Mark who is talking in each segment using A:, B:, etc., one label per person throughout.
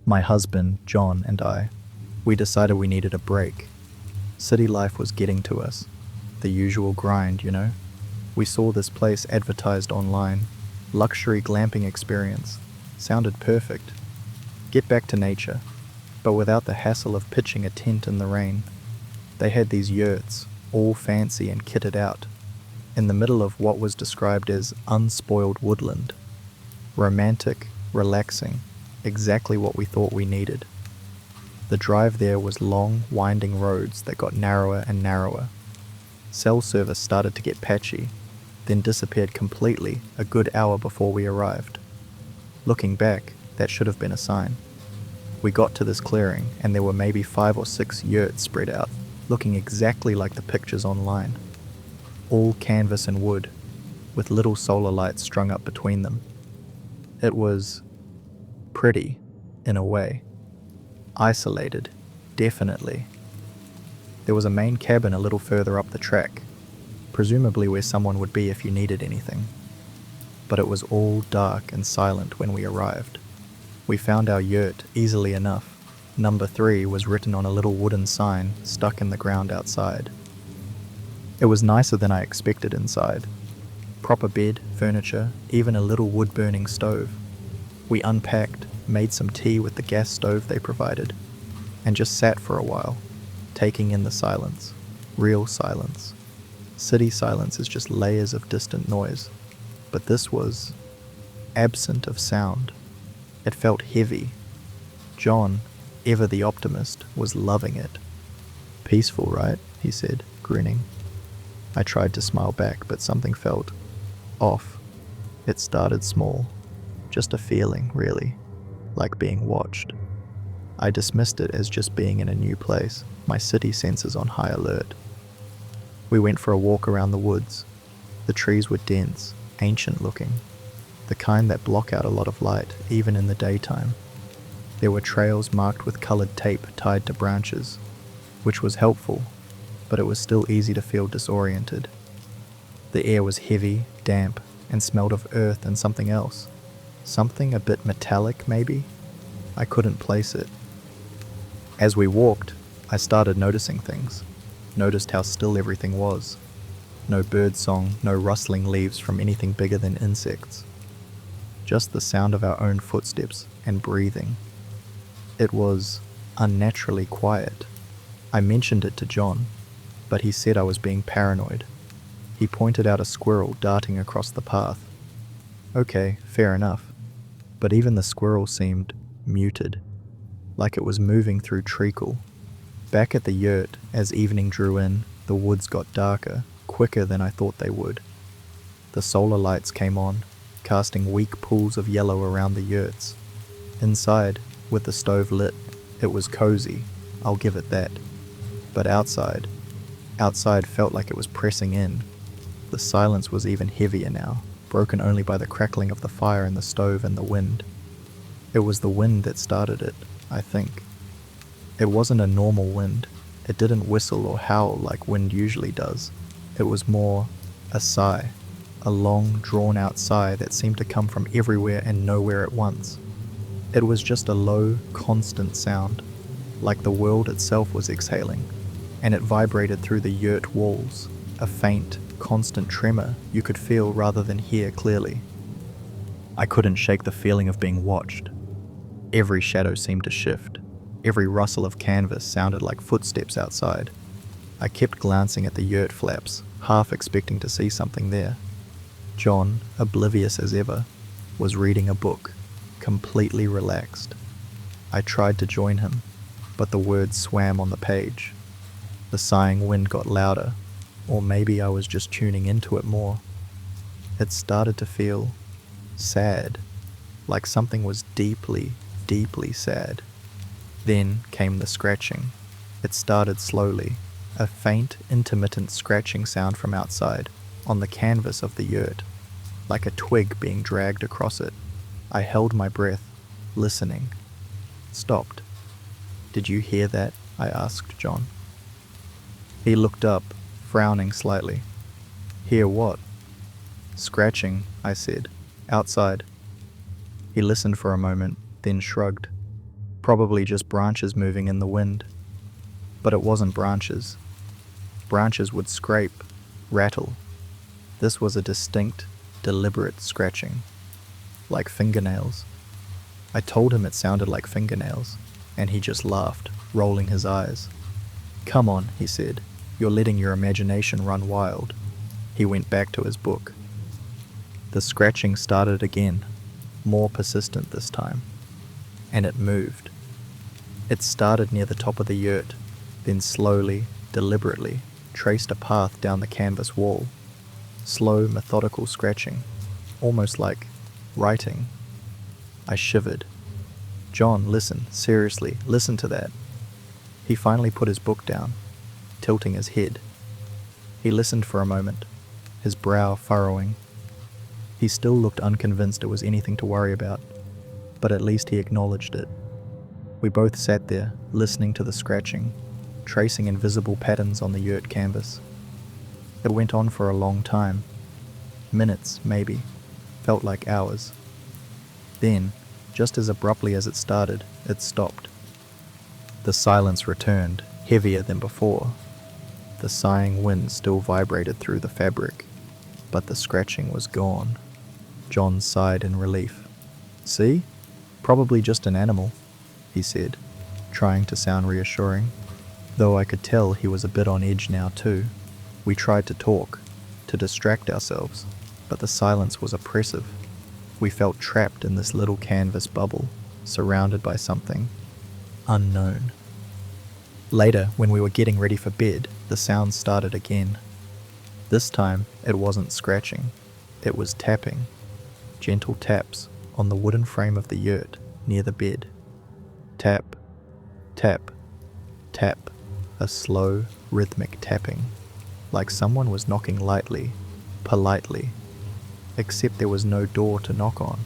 A: My husband, John, and I, we decided we needed a break. City life was getting to us. The usual grind, you know? We saw this place advertised online. Luxury glamping experience. Sounded perfect. Get back to nature, but without the hassle of pitching a tent in the rain. They had these yurts, all fancy and kitted out, in the middle of what was described as unspoiled woodland. Romantic, relaxing, exactly what we thought we needed. The drive there was long, winding roads that got narrower and narrower. Cell service started to get patchy, then disappeared completely a good hour before we arrived. Looking back, that should have been a sign. We got to this clearing and there were maybe 5 or 6 yurts spread out, looking exactly like the pictures online. All canvas and wood, with little solar lights strung up between them. It was pretty, in a way. Isolated, definitely. There was a main cabin a little further up the track, presumably where someone would be if you needed anything. But it was all dark and silent when we arrived. We found our yurt easily enough. Number 3 was written on a little wooden sign stuck in the ground outside. It was nicer than I expected inside. Proper bed, furniture, even a little wood-burning stove. We unpacked, made some tea with the gas stove they provided, and just sat for a while, taking in the silence. Real silence. City silence is just layers of distant noise, but this was absent of sound. It felt heavy. John, ever the optimist, was loving it. "Peaceful, right?" he said, grinning. I tried to smile back, but something felt off. It started small, just a feeling, really, like being watched. I dismissed it as just being in a new place, my city senses on high alert. We went for a walk around the woods. The trees were dense, ancient looking, the kind that block out a lot of light, even in the daytime. There were trails marked with colored tape tied to branches, which was helpful, but it was still easy to feel disoriented. The air was heavy, damp, and smelled of earth and something else. Something a bit metallic, maybe? I couldn't place it. As we walked, I started noticing things. Noticed how still everything was. No bird song, no rustling leaves from anything bigger than insects. Just the sound of our own footsteps and breathing. It was unnaturally quiet. I mentioned it to John, but he said I was being paranoid. He pointed out a squirrel darting across the path. Okay, fair enough. But even the squirrel seemed muted, like it was moving through treacle. Back at the yurt, as evening drew in, the woods got darker, quicker than I thought they would. The solar lights came on, casting weak pools of yellow around the yurts. Inside, with the stove lit, it was cozy, I'll give it that. But outside felt like it was pressing in. The silence was even heavier now, broken only by the crackling of the fire in the stove and the wind. It was the wind that started it, I think. It wasn't a normal wind. It didn't whistle or howl like wind usually does. It was more a sigh, a long, drawn-out sigh that seemed to come from everywhere and nowhere at once. It was just a low, constant sound, like the world itself was exhaling, and it vibrated through the yurt walls, a faint, constant tremor you could feel rather than hear clearly. I couldn't shake the feeling of being watched. Every shadow seemed to shift. Every rustle of canvas sounded like footsteps outside. I kept glancing at the yurt flaps, half expecting to see something there. John, oblivious as ever, was reading a book, completely relaxed. I tried to join him, but the words swam on the page. The sighing wind got louder, or maybe I was just tuning into it more. It started to feel sad, like something was deeply, deeply sad. Then came the scratching. It started slowly, a faint, intermittent scratching sound from outside, on the canvas of the yurt, like a twig being dragged across it. I held my breath, listening. Stopped. "Did you hear that?" I asked John. He looked up, frowning slightly. "Hear what?" "Scratching," I said. "Outside." He listened for a moment, then shrugged. Probably just branches moving in the wind. But it wasn't branches. Branches would scrape, rattle. This was a distinct, deliberate scratching, like fingernails. I told him it sounded like fingernails, and he just laughed, rolling his eyes. "Come on," he said, "you're letting your imagination run wild." He went back to his book. The scratching started again, more persistent this time, and it moved. It started near the top of the yurt, then slowly, deliberately, traced a path down the canvas wall. Slow, methodical scratching, almost like writing. I shivered. "John, listen, seriously, listen to that." He finally put his book down, tilting his head. He listened for a moment, his brow furrowing. He still looked unconvinced it was anything to worry about, but at least he acknowledged it. We both sat there, listening to the scratching, tracing invisible patterns on the yurt canvas. It went on for a long time. Minutes, maybe. Felt like hours. Then, just as abruptly as it started, it stopped. The silence returned, heavier than before. The sighing wind still vibrated through the fabric, but the scratching was gone. John sighed in relief. "See? Probably just an animal," he said, trying to sound reassuring, though I could tell he was a bit on edge now too. We tried to talk, to distract ourselves, but the silence was oppressive. We felt trapped in this little canvas bubble, surrounded by something unknown. Later, when we were getting ready for bed, the sound started again. This time, it wasn't scratching. It was tapping. Gentle taps on the wooden frame of the yurt near the bed. Tap, tap, tap. A slow, rhythmic tapping, like someone was knocking lightly, politely, except there was no door to knock on.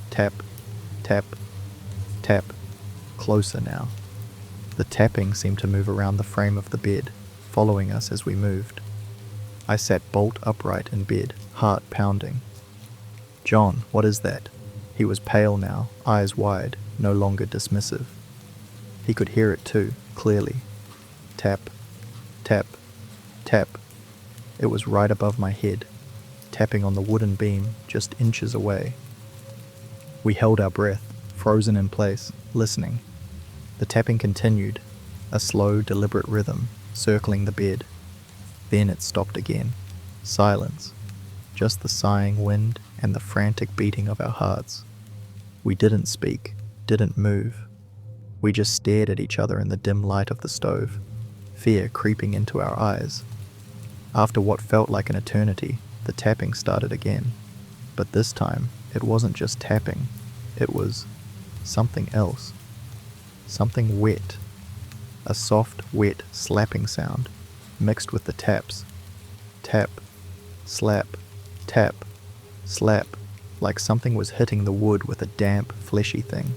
A: Tap, tap, tap. Closer now. The tapping seemed to move around the frame of the bed, following us as we moved. I sat bolt upright in bed, heart pounding. "John, what is that?" He was pale now, eyes wide, no longer dismissive. He could hear it too, clearly. Tap, tap, tap. It was right above my head, tapping on the wooden beam just inches away. We held our breath, frozen in place, listening. The tapping continued, a slow, deliberate rhythm, circling the bed. Then it stopped again. Silence. Just the sighing wind and the frantic beating of our hearts. We didn't speak, didn't move. We just stared at each other in the dim light of the stove, fear creeping into our eyes. After what felt like an eternity, the tapping started again. But this time, it wasn't just tapping. It was something else. Something wet. A soft, wet, slapping sound, mixed with the taps. Tap, slap, tap, slap, like something was hitting the wood with a damp, fleshy thing.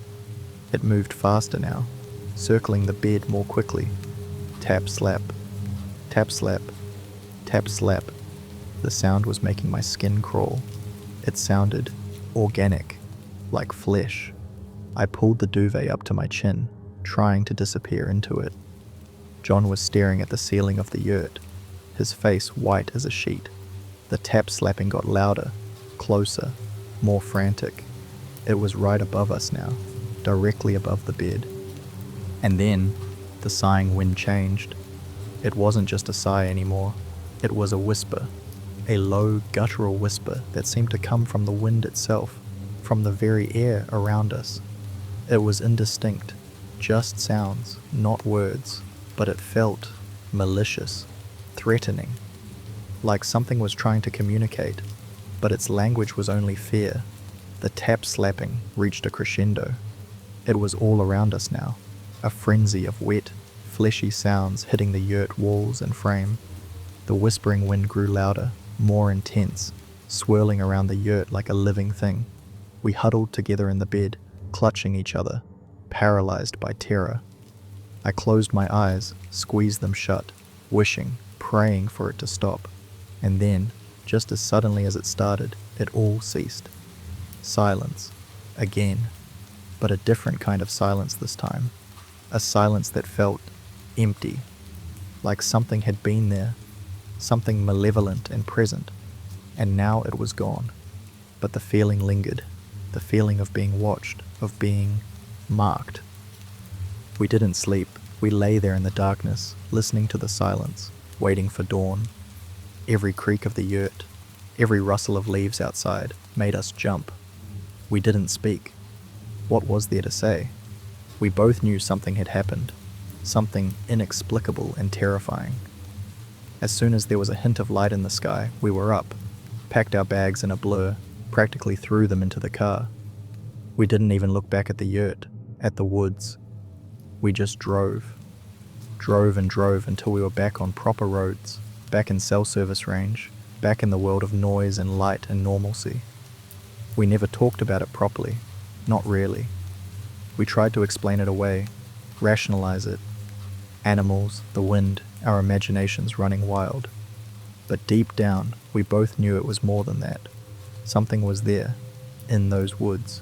A: It moved faster now, circling the bed more quickly. Tap, slap, tap, slap, tap, slap. The sound was making my skin crawl. It sounded organic, like flesh. I pulled the duvet up to my chin, trying to disappear into it. John was staring at the ceiling of the yurt, his face white as a sheet. The tap slapping got louder, closer, more frantic. It was right above us now, directly above the bed. And then, the sighing wind changed. It wasn't just a sigh anymore. It was a whisper, a low, guttural whisper that seemed to come from the wind itself, from the very air around us. It was indistinct, just sounds, not words, but it felt malicious, threatening, like something was trying to communicate, but its language was only fear. The tap slapping reached a crescendo. It was all around us now, a frenzy of wet, fleshy sounds hitting the yurt walls and frame. The whispering wind grew louder, more intense, swirling around the yurt like a living thing. We huddled together in the bed, clutching each other, paralyzed by terror. I closed my eyes, squeezed them shut, wishing, praying for it to stop. And then, just as suddenly as it started, it all ceased. Silence. Again. but a different kind of silence this time. A silence that felt empty, like something had been there, something malevolent and present, and now it was gone. But the feeling lingered, the feeling of being watched, of being marked. We didn't sleep. We lay there in the darkness, listening to the silence, waiting for dawn. Every creak of the yurt, every rustle of leaves outside made us jump. We didn't speak. What was there to say? We both knew something had happened, something inexplicable and terrifying. As soon as there was a hint of light in the sky, we were up, packed our bags in a blur, practically threw them into the car. We didn't even look back at the yurt, at the woods. We just drove and drove until we were back on proper roads, back in cell service range, back in the world of noise and light and normalcy. We never talked about it properly, not really. We tried to explain it away, rationalize it. Animals, the wind, our imaginations running wild. But deep down, we both knew it was more than that. Something was there, in those woods,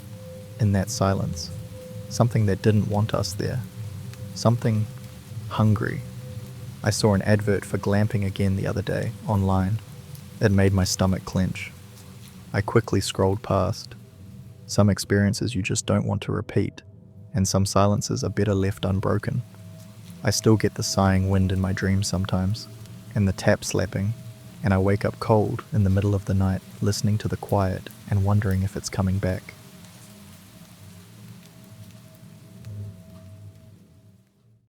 A: in that silence. Something that didn't want us there. Something hungry. I saw an advert for glamping again the other day, online. It made my stomach clench. I quickly scrolled past. Some experiences you just don't want to repeat, and some silences are better left unbroken. I still get the sighing wind in my dreams sometimes, and the tap slapping, and I wake up cold in the middle of the night, listening to the quiet and wondering if it's coming back.